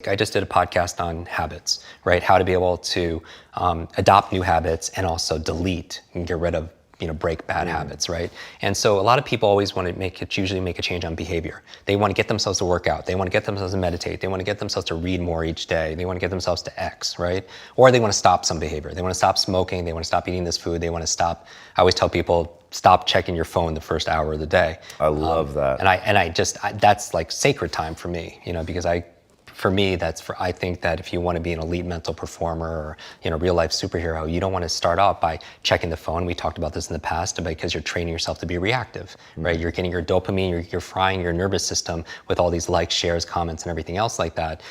I just did a podcast on habits, right? How to be able to adopt new habits and also delete and get rid of, break bad habits, right? And so a lot of people always want to usually make a change on behavior. They want to get themselves to work out. They want to get themselves to meditate. They want to get themselves to read more each day. They want to get themselves to X, right? Or they want to stop some behavior. They want to stop smoking. They want to stop eating this food. They want to stop, I always tell people, stop checking your phone the first hour of the day. I love that. And that's like sacred time for me, because I think that if you want to be an elite mental performer or real life superhero, you don't want to start out by checking the phone. We talked about this in the past because you're training yourself to be reactive, right? You're getting your dopamine, you're frying your nervous system with all these likes, shares, comments, and everything else like that.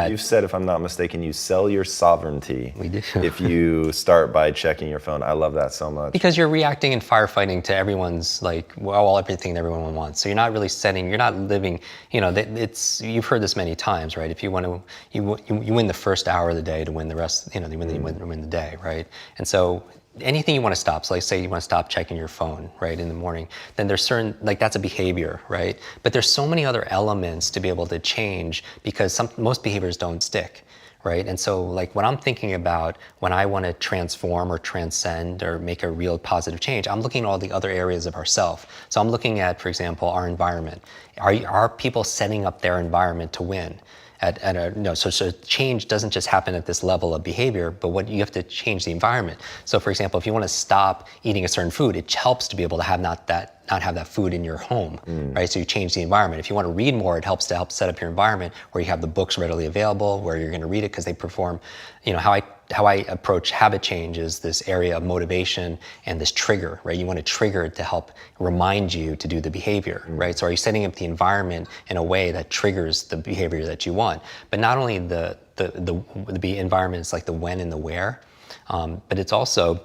You've said, if I'm not mistaken, you sell your sovereignty We do. if you start by checking your phone. I love that so much. Because you're reacting and firefighting to everyone's everything that everyone wants. So you're not really you're not living, you've heard this many times, right? If you want to, you win the first hour of the day to win the rest, you win the day, right? And so anything you want to stop, so like say you want to stop checking your phone, right, in the morning, then there's certain, that's a behavior, right? But there's so many other elements to be able to change because most behaviors don't stick, right? And so when I'm thinking about when I want to transform or transcend or make a real positive change, I'm looking at all the other areas of ourself. So I'm looking at, for example, our environment. Are people setting up their environment to win? So change doesn't just happen at this level of behavior, but you have to change the environment. So for example, if you want to stop eating a certain food, it helps to be able to have not have that food in your home, right? So you change the environment. If you want to read more, it helps to help set up your environment where you have the books readily available, where you're going to read it because they perform, how I approach habit change is this area of motivation and this trigger, right? You want to trigger it to help remind you to do the behavior, right? So are you setting up the environment in a way that triggers the behavior that you want? But not only the environment is like the when and the where, but it's also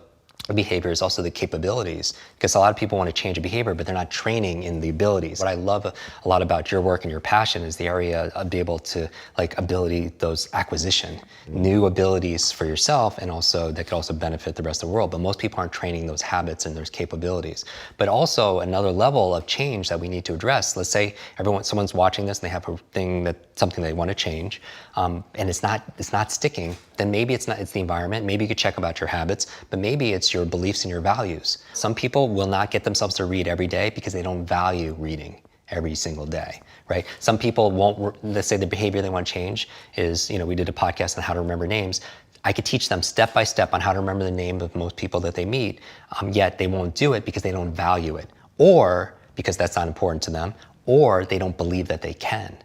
behavior is also the capabilities, because a lot of people want to change a behavior, but they're not training in the abilities. What I love a lot about your work and your passion is the area of being able to those acquisition, new abilities for yourself, and also that could also benefit the rest of the world. But most people aren't training those habits and those capabilities. But also another level of change that we need to address. Let's say someone's watching this and they have something they want to change, and it's not sticking. Then maybe it's the environment. Maybe you could check about your habits, but maybe it's your beliefs and your values. Some people will not get themselves to read every day because they don't value reading every single day, right? Some people won't, let's say the behavior they want to change is, we did a podcast on how to remember names. I could teach them step by step on how to remember the name of most people that they meet, yet they won't do it because they don't value it, or because that's not important to them, or they don't believe that they can.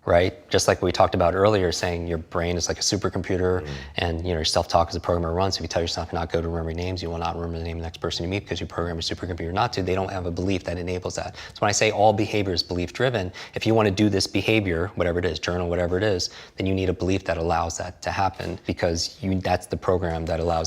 Right? Just like we talked about earlier, saying your brain is like a supercomputer, and your self-talk is a program it runs. So if you tell yourself not to remember names, you will not remember the name of the next person you meet because you program your supercomputer not to. They don't have a belief that enables that. So when I say all behavior is belief-driven, if you want to do this behavior, whatever it is, journal, whatever it is, then you need a belief that allows that to happen, because that's the program that allows